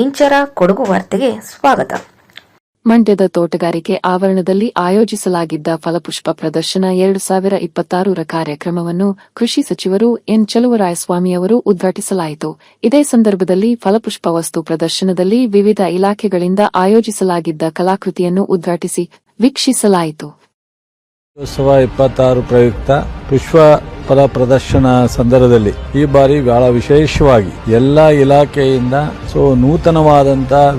ಇಂಚರ ಕೊಡಗು ವಾರ್ತೆಗೆ ಸ್ವಾಗತ. ಮಂಡ್ಯದ ತೋಟಗಾರಿಕೆ ಆವರಣದಲ್ಲಿ ಆಯೋಜಿಸಲಾಗಿದ್ದ ಫಲಪುಷ್ಪ ಪ್ರದರ್ಶನ 2026ರ ಕಾರ್ಯಕ್ರಮವನ್ನು ಕೃಷಿ ಸಚಿವರು ಎನ್ ಚಲುವರಾಯಸ್ವಾಮಿಯವರು ಉದ್ಘಾಟಿಸಲಾಯಿತು. ಇದೇ ಸಂದರ್ಭದಲ್ಲಿ ಫಲಪುಷ್ಪ ವಸ್ತು ಪ್ರದರ್ಶನದಲ್ಲಿ ವಿವಿಧ ಇಲಾಖೆಗಳಿಂದ ಆಯೋಜಿಸಲಾಗಿದ್ದ ಕಲಾಕೃತಿಯನ್ನು ಉದ್ಘಾಟಿಸಿ ವೀಕ್ಷಿಸಲಾಯಿತು. 2026 ಪ್ರಯುಕ್ತ ಪುಷ್ಪ ಫಲ ಪ್ರದರ್ಶನ ಸಂದರ್ಭದಲ್ಲಿ ಈ ಬಾರಿ ಬಹಳ ವಿಶೇಷವಾಗಿ ಎಲ್ಲ ಇಲಾಖೆಯಿಂದ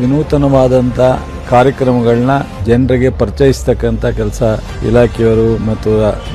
ವಿನೂತನವಾದಂತ ಕಾರ್ಯಕ್ರಮಗಳನ್ನ ಜನರಿಗೆ ಪರಿಚಯಿಸತಕ್ಕಂತ ಕೆಲಸ ಇಲಾಖೆಯವರು ಮತ್ತು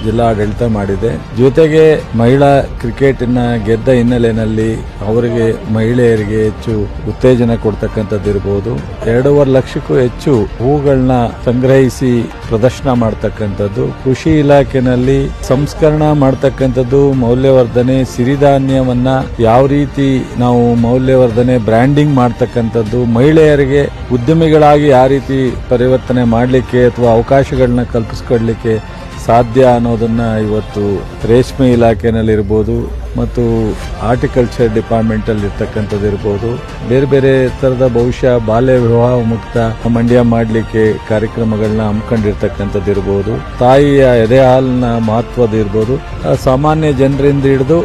ಜಿಲ್ಲಾಡಳಿತ ಮಾಡಿದೆ. ಜೊತೆಗೆ ಮಹಿಳಾ ಕ್ರಿಕೆಟ್ನ ಗೆದ್ದ ಹಿನ್ನೆಲೆಯಲ್ಲಿ ಅವರಿಗೆ ಮಹಿಳೆಯರಿಗೆ ಹೆಚ್ಚು ಉತ್ತೇಜನ ಕೊಡ್ತಕ್ಕಂಥದ್ದಿರಬಹುದು. 2.5 ಲಕ್ಷಕ್ಕೂ ಹೆಚ್ಚು ಹೂಗಳನ್ನ ಸಂಗ್ರಹಿಸಿ ಪ್ರದರ್ಶನ ಮಾಡತಕ್ಕಂಥದ್ದು, ಕೃಷಿ ಇಲಾಖೆನಲ್ಲಿ ಸಂಸ್ಕರಣ ಮಾಡತಕ್ಕಂಥದ್ದು, ಮೌಲ್ಯವರ್ಧನೆ, ಸಿರಿಧಾನ್ಯವನ್ನ ಯಾವ ರೀತಿ ನಾವು ಮೌಲ್ಯವರ್ಧನೆ ಬ್ರ್ಯಾಂಡಿಂಗ್ ಮಾಡತಕ್ಕಂಥದ್ದು, ಮಹಿಳೆಯರಿಗೆ ಉದ್ಯಮಿಗಳಾಗಿ ಯಾವ ರೀತಿ ಪರಿವರ್ತನೆ ಮಾಡಲಿಕ್ಕೆ ಅಥವಾ ಅವಕಾಶಗಳನ್ನ ಕಲ್ಪಿಸಿಕೊಡ್ಲಿಕ್ಕೆ ಸಾಧ್ಯ ಅನ್ನೋದನ್ನ ಇವತ್ತು ರೇಷ್ಮೆ ಇಲಾಖೆನಲ್ಲಿರ್ಬೋದು ಮತ್ತು ಹಾರ್ಟಿಕಲ್ಚರ್ ಡಿಪಾರ್ಟ್ಮೆಂಟ್ ಅಲ್ಲಿ ಇರ್ತಕ್ಕಂಥದ್ದು ಇರ್ಬೋದು, ಬೇರೆ ಬೇರೆ ತರದ ಬಹುಶಃ ಬಾಲ್ಯ ವಿವಾಹ ಮುಕ್ತ ಮಂಡ್ಯ ಮಾಡಲಿಕ್ಕೆ ಕಾರ್ಯಕ್ರಮಗಳನ್ನ ಹಮ್ಮಿಕೊಂಡಿರ್ತಕ್ಕಂಥದ್ದು ಇರ್ಬೋದು, ತಾಯಿಯ ಎದೆ ಹಾಲಿನ ಮಹತ್ವದ ಇರ್ಬೋದು, ಸಾಮಾನ್ಯ ಜನರಿಂದ ಹಿಡಿದು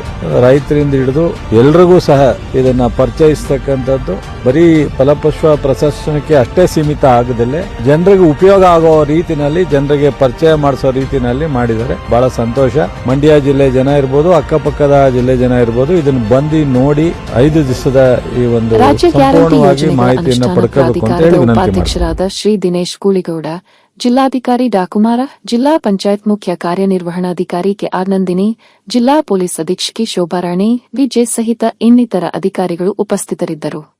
ರೈತರಿಂದ ಹಿಡಿದು ಎಲ್ರಿಗೂ ಸಹ ಇದನ್ನ ಪರಿಚಯಿಸ್ತಕ್ಕಂಥದ್ದು ಬರೀ ಫಲಪುಷ್ಪ ಪ್ರದರ್ಶನಕ್ಕೆ ಅಷ್ಟೇ ಸೀಮಿತ ಆಗದಲ್ಲೇ ಜನರಿಗೆ ಉಪಯೋಗ ಆಗೋ ರೀತಿನಲ್ಲಿ ಜನರಿಗೆ ಪರಿಚಯ ಮಾಡಿಸೋ ರೀತಿನಲ್ಲಿ ಮಾಡಿದರೆ ಬಹಳ ಸಂತೋಷ. ಮಂಡ್ಯ ಜಿಲ್ಲೆ ಜನ ಇರ್ಬೋದು, ಅಕ್ಕಪಕ್ಕದ ಜಿಲ್ಲೆ ಜನ ಇರ್ಬೋದು, ಇದನ್ನು ಬಂದು ನೋಡಿ 5 ದಿವಸದ ಈ ಒಂದು ಸಂಪೂರ್ಣವಾಗಿ ಮಾಹಿತಿಯನ್ನು ಪಡ್ಕೋಬೇಕು ಅಂತ ಹೇಳಿ ವಿನಂತಿ ಮಾಡ್ತೀನಿ. ಅಧ್ಯಕ್ಷರಾದ ಶ್ರೀ ದಿನೇಶ್ ಕೂಳಿಗೌಡ, ಜಿಲ್ಲಾಧಿಕಾರಿ ಡಾಕುಮಾರ, ಜಿಲ್ಲಾ ಪಂಚಾಯತ್ ಮುಖ್ಯ ಕಾರ್ಯನಿರ್ವಹಣಾಧಿಕಾರಿ ಕೆಆರ್ ನಂದಿನಿ, ಜಿಲ್ಲಾ ಪೊಲೀಸ್ ಅಧೀಕ್ಷಕಿ ಶೋಭಾರಾಣಿ, ವಿಜಯ್ ಸಹಿತ ಇನ್ನಿತರ ಅಧಿಕಾರಿಗಳು ಉಪಸ್ಥಿತರಿದ್ದರು.